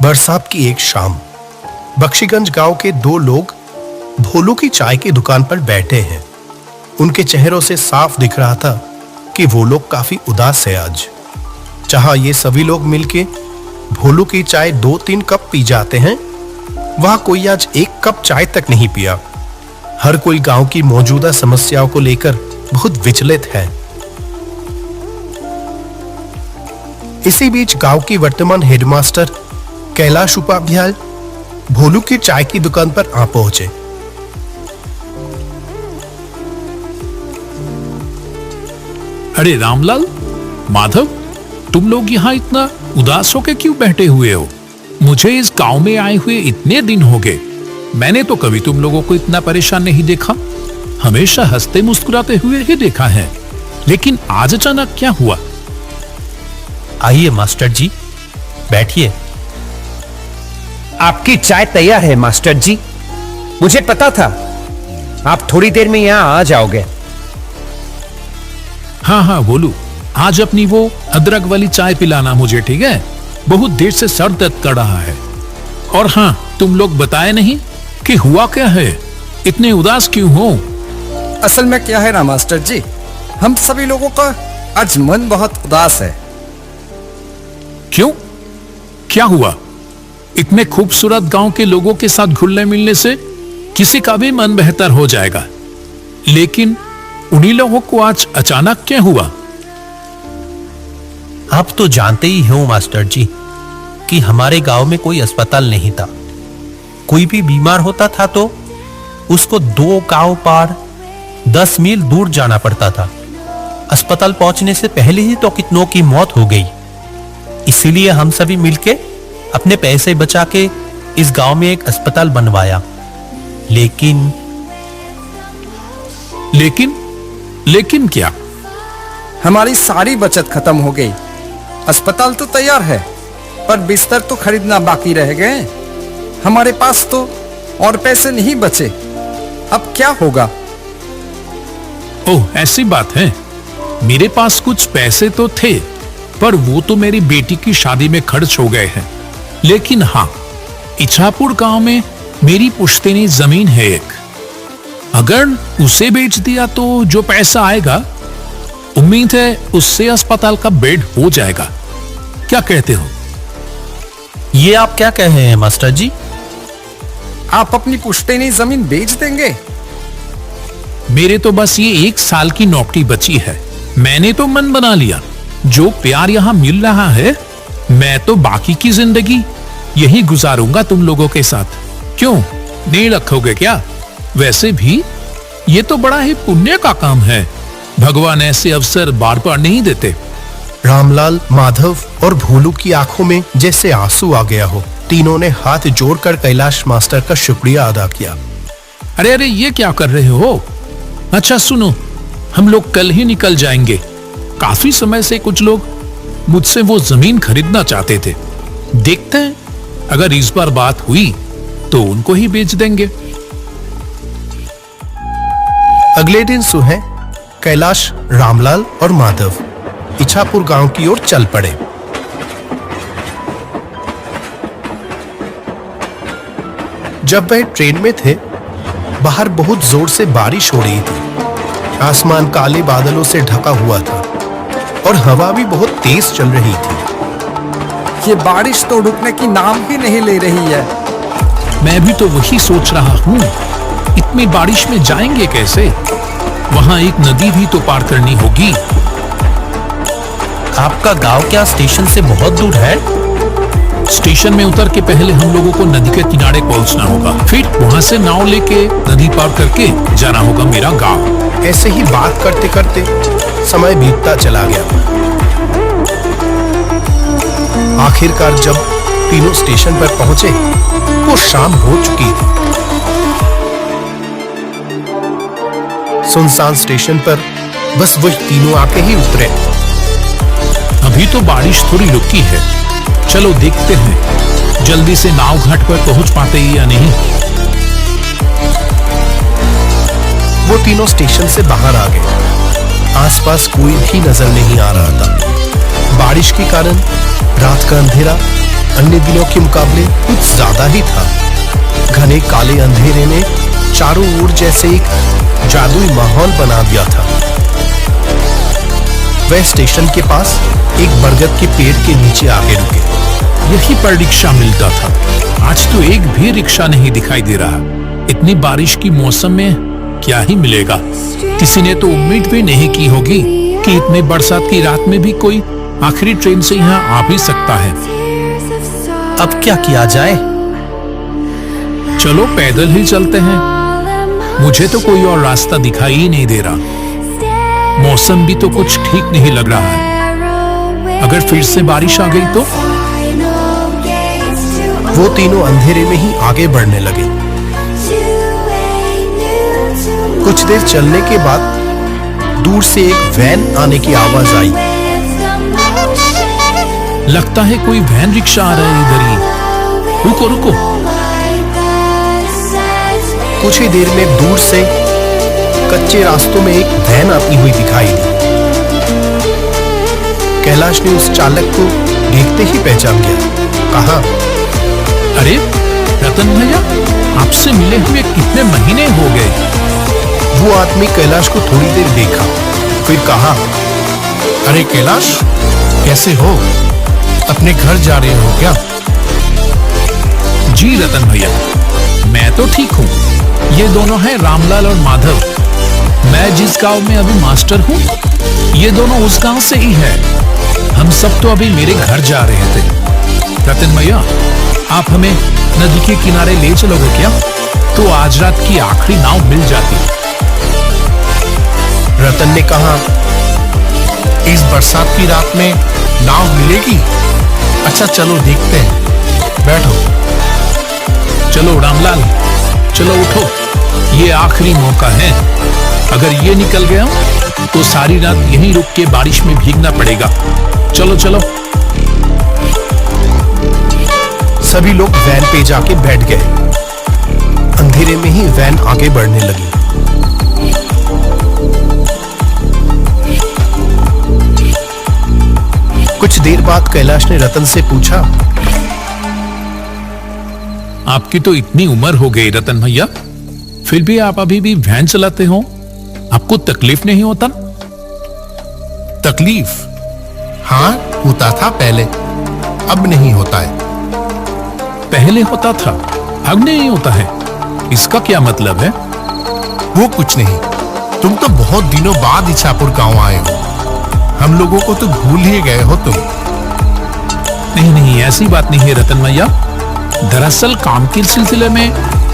बरसात की एक शाम बख्शीगंज गांव के दो लोग भोलू की चाय की दुकान पर बैठे हैं। उनके चेहरों से साफ दिख रहा था कि वो लोग काफी उदास है आज। जहां ये सभी लोग मिलके भोलू की चाय 2-3 कप पी जाते हैं, वहां कोई आज 1 कप चाय तक नहीं पिया। हर कोई गांव की मौजूदा समस्याओं को लेकर बहुत विचलित है। इसी बीच गांव की वर्तमान हेडमास्टर कैलाश उपाध्याय भोलू की चाय की दुकान पर आ पहुंचे। अरे रामलाल, माधव, तुम लोग यहाँ इतना उदास होकर क्यों बैठे हुए हो? मुझे इस गांव में आए हुए इतने दिन हो गए, मैंने तो कभी तुम लोगों को इतना परेशान नहीं देखा। हमेशा हंसते मुस्कुराते हुए ही देखा है, लेकिन आज अचानक क्या हुआ? आइए मास्टर जी, बैठिए। आपकी चाय तैयार है मास्टर जी। मुझे पता था आप थोड़ी देर में यहां आ जाओगे। हाँ हाँ बोलू, आज अपनी वो अदरक वाली चाय पिलाना मुझे, ठीक है? बहुत देर से सर दर्द कर रहा है। और हाँ, तुम लोग बताए नहीं कि हुआ क्या है, इतने उदास क्यों हो? असल में क्या है ना मास्टर जी, हम सभी लोगों का आज मन बहुत उदास है। क्यों? क्या हुआ? इतने खूबसूरत गांव के लोगों के साथ घुलने मिलने से किसी का भी मन बेहतर हो जाएगा, लेकिन उन्हीं लोगों को आज अचानक क्या हुआ? आप तो जानते ही हो मास्टर जी कि हमारे गांव में कोई अस्पताल नहीं था। कोई भी बीमार होता था तो उसको 2 गांव पार 10 मील दूर जाना पड़ता था। अस्पताल पहुंचने से पहले ही तो कितनों की मौत हो गई। इसीलिए हम सभी मिलके अपने पैसे बचा के इस गांव में एक अस्पताल बनवाया। लेकिन क्या? हमारी सारी बचत खत्म हो गई। अस्पताल तो तैयार है, पर बिस्तर तो खरीदना बाकी रह गए। हमारे पास तो और पैसे नहीं बचे। अब क्या होगा? ओह, ऐसी बात है। मेरे पास कुछ पैसे तो थे, पर वो तो मेरी बेटी की शादी में खर्च हो गए हैं। लेकिन हाँ, इछापुर गांव में मेरी पुश्तैनी जमीन है एक। अगर उसे बेच दिया तो जो पैसा आएगा, उम्मीद है उससे अस्पताल का बेड हो जाएगा। क्या कहते हो? ये आप क्या कह रहे हैं मास्टर जी? आप अपनी पुश्तैनी जमीन बेच देंगे? मेरे तो बस ये 1 साल की नौकरी बची है। मैंने तो मन बना लिया, जो प्यार यहाँ मिल रहा है, मैं तो बाकी की जिंदगी यही गुजारूंगा तुम लोगों के साथ। क्यों, नहीं रखोगे क्या? वैसे भी ये तो बड़ा ही पुण्य का काम है। भगवान ऐसे अवसर बार बार नहीं देते। रामलाल, माधव और भोलू की आंखों में जैसे आंसू आ गया हो। तीनों ने हाथ जोड़कर कैलाश मास्टर का शुक्रिया अदा किया। अरे अरे, ये क्या कर रहे हो? अच्छा सुनो, हम लोग कल ही निकल जाएंगे। काफी समय से कुछ लोग मुझसे वो जमीन खरीदना चाहते थे। देखते हैं, अगर इस बार बात हुई तो उनको ही बेच देंगे। अगले दिन सुबह कैलाश, रामलाल और माधव इछापुर गांव की ओर चल पड़े। जब वह ट्रेन में थे, बाहर बहुत जोर से बारिश हो रही थी। आसमान काले बादलों से ढका हुआ था और हवा भी बहुत तेज चल रही थी। ये बारिश तो रुकने की नाम ही नहीं ले रही है। मैं भी तो वही सोच रहा हूँ, इतनी बारिश में जाएंगे कैसे? वहां एक नदी भी तो पार करनी होगी। आपका गांव क्या स्टेशन से बहुत दूर है? स्टेशन में उतर के पहले हम लोगों को नदी के किनारे पहुंचना होगा, फिर वहां से नाव लेके नदी पार करके जाना होगा मेरा गांव। ऐसे ही बात करते करते समय बीतता चला गया। आखिरकार जब तीनों स्टेशन पर पहुंचे, वो शाम हो चुकी थी। सुनसान स्टेशन पर बस वही तीनों आके ही उतरे। अभी तो बारिश थोड़ी रुकी है, चलो देखते हैं जल्दी से नाव घाट पर पहुंच पाते हैं या नहीं। वो तीनों स्टेशन से बाहर आ गए। आसपास कोई भी नजर नहीं आ रहा था। बारिश के कारण रात का अंधेरा अन्य दिनों के मुकाबले कुछ ज्यादा ही था। घने काले अंधेरे ने चारों ओर जैसे एक जादुई माहौल बना दिया था। वह स्टेशन के पास एक बरगद के पेड़ के नीचे आके रुके। यहीं पर रिक्शा मिलता था। आज तो एक भी रिक्शा नहीं दिखाई दे रहा। इतनी बारिश की मौसम में क्या ही मिलेगा। किसी ने तो उम्मीद भी नहीं की होगी कि इतनी बरसात की रात में भी कोई आखिरी ट्रेन से यहाँ आ भी सकता है। अब क्या किया जाए? चलो पैदल ही चलते हैं। मुझे तो कोई और रास्ता दिखाई ही नहीं दे रहा। मौसम भी तो कुछ ठीक नहीं लग रहा है। अगर फिर से बारिश आ गई तो? वो तीनों अंधेरे में ही आगे बढ़ने लगे। कुछ देर चलने के बाद दूर से एक वैन आने की आवाज आई। लगता है कोई वैन रिक्शा आ रहा है इधर ही। रुको रुको। कुछ ही देर में दूर से कच्चे रास्तों में एक वैन आती हुई दिखाई दी। कैलाश ने उस चालक को देखते ही पहचान गया। कहा, अरे रतन भैया, आपसे मिले हुए कितने महीने हो गए। वो आदमी कैलाश को थोड़ी देर देखा, फिर कहा, अरे कैलाश, कैसे हो? अपने घर जा रहे हो क्या? जी रतन भैया, मैं तो ठीक हूँ। ये दोनों हैं रामलाल और माधव। मैं जिस गांव में अभी मास्टर हूँ, ये दोनों उस गांव से ही है। हम सब तो अभी मेरे घर जा रहे थे। रतन भैया, आप हमें नदी के किनारे ले चलोगे क्या? तो आज रात की आखिरी नाव मिल जाती। रतन ने कहा, इस बरसात की रात में नाव मिलेगी? अच्छा चलो देखते हैं, बैठो। चलो रामलाल, चलो उठो। ये आखिरी मौका है। अगर ये निकल गया तो सारी रात यहीं रुक के बारिश में भीगना पड़ेगा। चलो चलो। सभी लोग वैन पे जाके बैठ गए। अंधेरे में ही वैन आगे बढ़ने लगी। कुछ देर बाद कैलाश ने रतन से पूछा, आपकी तो इतनी उम्र हो गई रतन भैया, फिर भी आप अभी भी वैन चलाते हो। आपको तकलीफ नहीं होता? तकलीफ? हाँ, होता था पहले, अब नहीं होता है। पहले होता था, अब नहीं होता है। इसका क्या मतलब है? वो कुछ नहीं। तुम तो बहुत दिनों बाद इछापुर गांव आए हो। हम लोगों को तो भूल ही गए हो तुम। नहीं नहीं, ऐसी बात नहीं है रतन भैया। दरअसल काम के सिलसिले में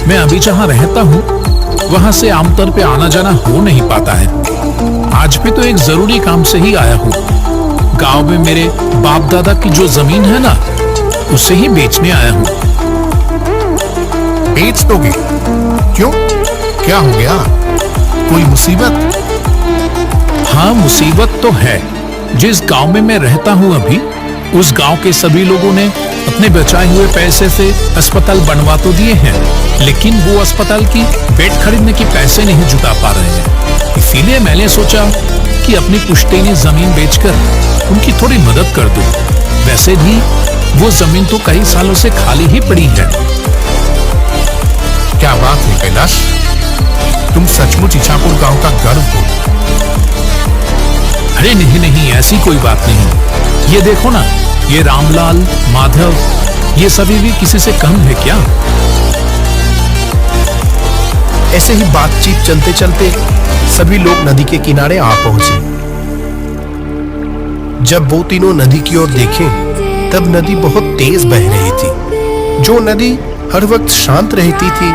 मैं अभी जहां रहता हूँ वहां से आमतौर पे आना जाना हो नहीं पाता है। आज भी तो एक जरूरी काम से ही आया हूँ। गांव में मेरे बाप दादा की जो जमीन है ना, उसे ही बेचने आया हूँ। बेच दोगे? क्यों, क्या हो गया? कोई मुसीबत? हाँ, मुसीबत तो है। जिस गांव में मैं रहता हूँ अभी, उस गांव के सभी लोगों ने अपने बचाए हुए पैसे से अस्पताल बनवा तो दिए हैं, लेकिन वो अस्पताल की बेड खरीदने की पैसे नहीं जुटा पा रहे हैं। इसीलिए मैंने सोचा कि अपनी पुश्तैनी जमीन बेचकर उनकी थोड़ी मदद कर दूं। वैसे भी वो जमीन तो कई सालों से खाली ही पड़ी है। क्या बात है कैलाश, तुम सचमुच इछापुर गांव का गर्व हो। अरे नहीं नहीं, ऐसी कोई बात नहीं। ये देखो ना, ये रामलाल, माधव, ये सभी भी किसी से कम है क्या? ऐसे ही बातचीत चलते चलते सभी लोग नदी के किनारे आ पहुंचे। जब वो तीनों नदी की ओर देखें, तब नदी बहुत तेज बह रही थी। जो नदी हर वक्त शांत रहती थी,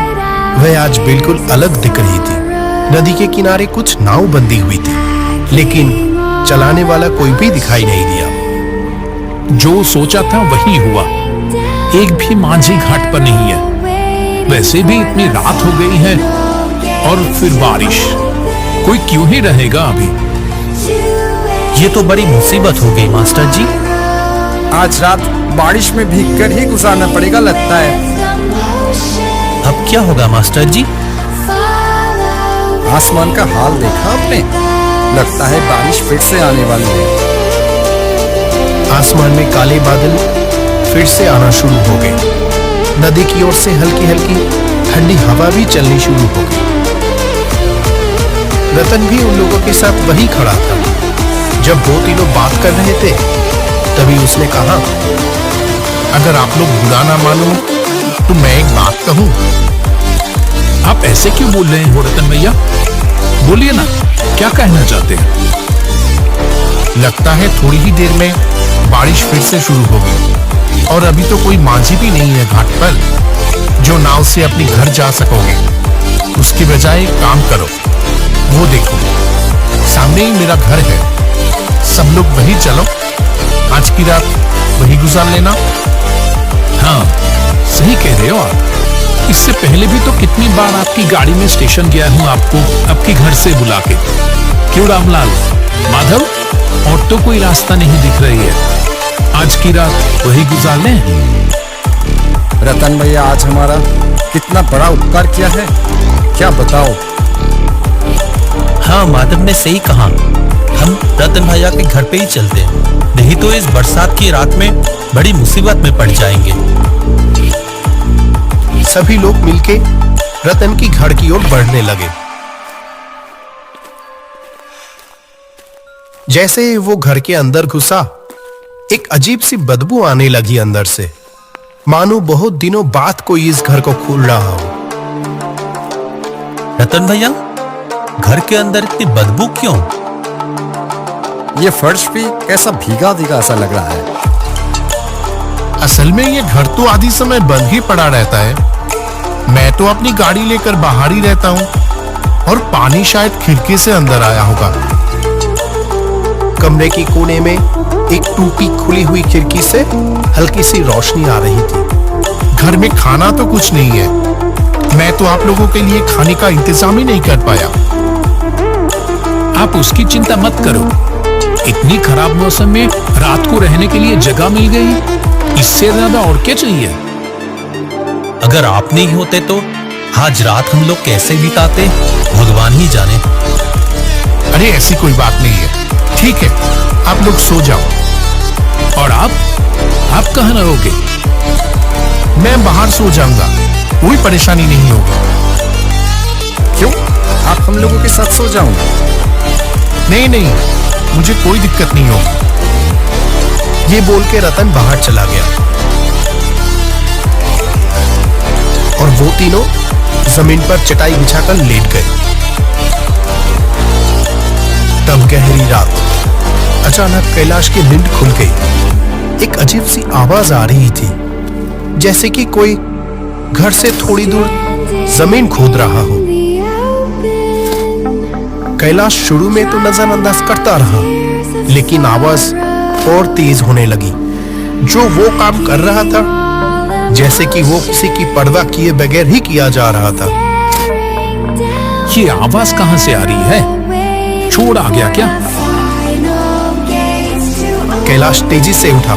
वह आज बिल्कुल अलग दिख रही थी। नदी के किनारे कुछ नाव बंधी हुई थी, लेकिन चलाने वाला कोई भी दिखाई नहीं दिया। जो सोचा था वही हुआ। एक भी मांझी घाट पर नहीं है। वैसे भी इतनी रात हो गई है और फिर बारिश। कोई क्यों ही रहेगा अभी? ये तो बड़ी मुसीबत हो गई मास्टर जी। आज रात बारिश में भीगकर ही गुजारना पड़ेगा लगता है। अब क्या होगा मास्टर जी? आसमान का हाल देखा आपने? लगता है बारिश फिर से आने वाली है। आसमान में काले बादल फिर से आना शुरू हो गए। नदी की ओर से हल्की हल्की ठंडी हवा भी चलनी शुरू हो गई। रतन भी उन लोगों के साथ वही खड़ा था। जब वो तीनों बात कर रहे थे तभी उसने कहा, अगर आप लोग बुरा ना मानो तो मैं एक बात कहूं। आप ऐसे क्यों बोल रहे हो रतन भैया? बोलिए ना, क्या कहना चाहते हैं? लगता है थोड़ी ही देर में बारिश फिर से शुरू होगी और अभी तो कोई माझी भी नहीं है घाट पर जो नाव से अपने घर जा सकोगे। उसकी बजाय एक काम करो, वो देखो सामने ही मेरा घर है, सब लोग वही चलो, आज की रात वही गुजार लेना। हाँ, सही कह रहे हो आप। इससे पहले भी तो कितनी बार आपकी गाड़ी में स्टेशन गया हूँ आपको आपके घर से बुला के। क्यों रामलाल, माधव, और तो कोई रास्ता नहीं दिख रही है, आज की रात वही गुजार लें। रतन भैया आज हमारा कितना बड़ा उपकार किया है, क्या बताओ। हाँ, माधव ने सही कहा। हम रतन भैया के घर पे ही चलते हैं, नहीं तो इस बरसात की रात में बड़ी मुसीबत में पड़ जाएंगे। सभी लोग मिलके रतन की घर की ओर बढ़ने लगे। जैसे वो घर के अंदर घुसा, एक अजीब सी बदबू आने लगी अंदर से, मानो बहुत दिनों बाद कोई इस घर को खोल रहा हो। रतन भैया, घर के अंदर इतनी बदबू क्यों? ये फर्श भी कैसा भीगा भीगा सा लग रहा है। असल में ये घर तो आधी समय बंद ही पड़ा रहता है। मैं तो अपनी गाड़ी लेकर बाहर ही रहता हूँ और पानी शायद खिड़की से अंदर आया होगा। कमरे की कोने में एक टूटी खुली हुई खिड़की से हल्की सी रोशनी आ रही थी। घर में खाना तो कुछ नहीं है, मैं तो आप लोगों के लिए खाने का इंतजाम ही नहीं कर पाया। आप उसकी चिंता मत करो, इतनी खराब मौसम में रात को रहने के लिए जगह मिल गई, इससे ज्यादा और क्या चाहिए। अगर आप नहीं होते तो आज रात हम लोग कैसे बिताते, भगवान ही जाने। अरे ऐसी कोई बात नहीं है, ठीक है, आप लोग सो जाओ। और आप कहाँ रहोगे? मैं बाहर सो जाऊंगा, कोई परेशानी नहीं होगी। क्यों, आप हम लोगों के साथ सो जाओ। नहीं नहीं, मुझे कोई दिक्कत नहीं होगी। ये बोल के रतन बाहर चला गया और वो तीनों जमीन पर चटाई बिछाकर लेट गए। तब गहरी रात, अचानक कैलाश की नींद खुल गई। एक अजीब सी आवाज आ रही थी, जैसे कि कोई घर से थोड़ी दूर जमीन खोद रहा हो। कैलाश शुरू में तो नजरअंदाज करता रहा, लेकिन आवाज और तेज होने लगी। जो वो काम कर रहा था, जैसे कि वो किसी की परवाह किए बगैर ही किया जा रहा था। ये आवाज कहां से आ रही है? चोर आ गया क्या? कैलाश तेजी से उठा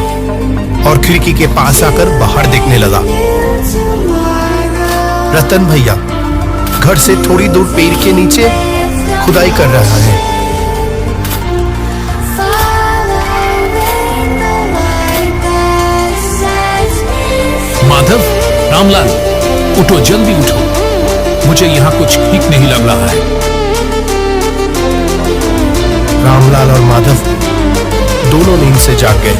और खिड़की के पास आकर बाहर देखने लगा। रतन भैया घर से थोड़ी दूर पेड़ के नीचे खुदाई कर रहा है। माधव, रामलाल, उठो, जल्दी उठो, मुझे यहाँ कुछ ठीक नहीं लग रहा है। रामलाल और माधव दोनों नींद से जाग गए।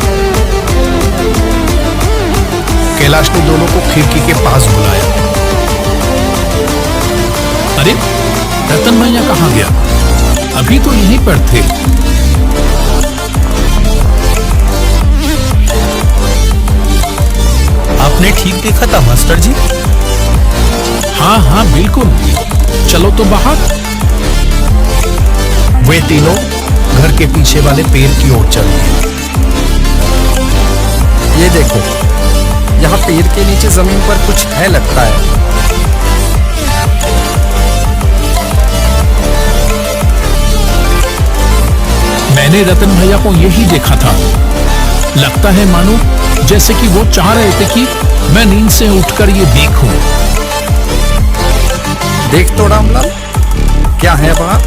कैलाश ने दोनों को खिड़की के पास बुलाया। अरे, रतन भैया कहाँ गया? अभी तो यहीं पर थे। आपने ठीक देखा था मास्टर जी? हाँ हाँ बिल्कुल, चलो तो बाहर। वे तीनों घर के पीछे वाले पेड़ की ओर चल दिए। ये देखो, यहाँ पेड़ के नीचे जमीन पर कुछ है लगता है। मैंने रतन भैया को यही देखा था। लगता है मानो जैसे कि वो चाह रहे थे कि मैं नींद से उठकर ये देखूं। देख तो रामलाल, क्या है वहां?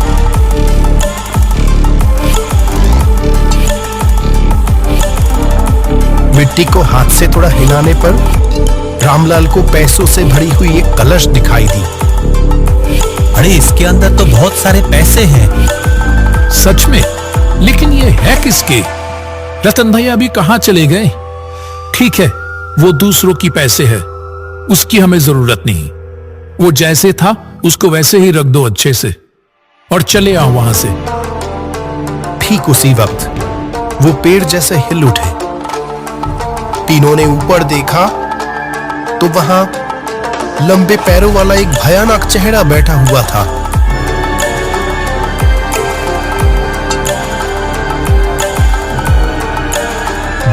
मिट्टी को हाथ से थोड़ा हिलाने पर रामलाल को पैसों से भरी हुई एक कलश दिखाई दी। अरे इसके अंदर तो बहुत सारे पैसे हैं। सच में? लेकिन ये है किसके? रतन भैया अभी कहां चले गए? ठीक है, वो दूसरों की पैसे है, उसकी हमें जरूरत नहीं। वो जैसे था उसको वैसे ही रख दो अच्छे से, और चले आओ वहां से। ठीक उसी वक्त वो पेड़ जैसे हिल उठे। तीनों ने ऊपर देखा तो वहां लंबे पैरों वाला एक भयानक चेहरा बैठा हुआ था।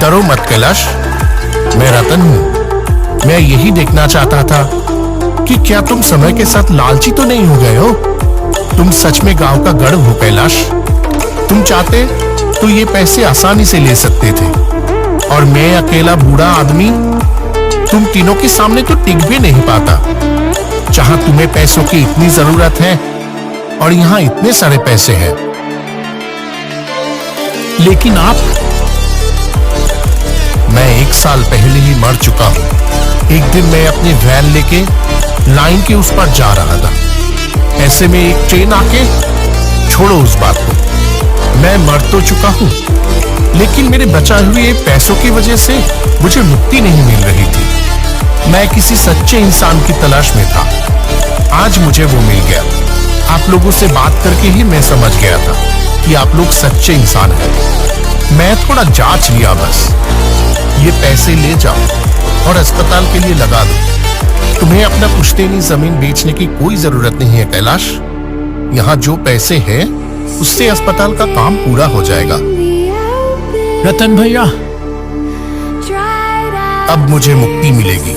डरो मत कैलाश, मैं रतन हूं। मैं यही देखना चाहता था कि क्या तुम समय के साथ लालची तो नहीं हो गए हो। तुम सच में गांव का गढ़ हो कैलाश। तुम चाहते तो ये पैसे आसानी से ले सकते थे, और मैं अकेला बूढ़ा आदमी तुम तीनों के सामने तो टिक भी नहीं पाता। जहां तुम्हें पैसों की इतनी जरूरत है और यहाँ इतने सारे पैसे हैं। लेकिन आप? मैं 1 साल पहले ही मर चुका हूं। एक दिन मैं अपनी वैन लेके लाइन के उस पर जा रहा था। ऐसे में एक ट्रेन आके, छोड़ो उस बात को, मैं मर तो चुका हूं, लेकिन मेरे बचाए हुए पैसों की वजह से मुझे मुक्ति नहीं मिल रही थी। मैं किसी सच्चे इंसान की तलाश में था। आज मुझे वो मिल गया। आप लोगों से बात करके ही मैं समझ गया था कि आप लोग सच्चे इंसान हैं। मैं थोड़ा जांच लिया बस। ये पैसे ले जाओ और अस्पताल के लिए लगा दो। तुम्हें अपना पुश्तैनी जमीन बेचने की कोई जरूरत नहीं है कैलाश। यहाँ जो पैसे हैं उससे अस्पताल का काम पूरा हो जाएगा। रतन भैया, अब मुझे मुक्ति मिलेगी।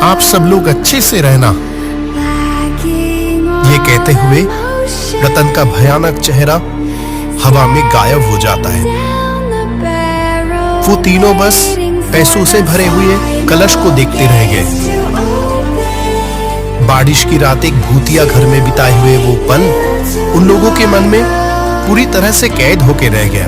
आप सब लोग अच्छे से रहना। ये कहते हुए रतन का भयानक चेहरा हवा में गायब हो जाता है। वो तीनों बस पैसों से भरे हुए कलश को देखते रह गए। बारिश की रात एक भूतिया घर में बिताए हुए वो पल उन लोगों के मन में पूरी तरह से कैद होके रह गया।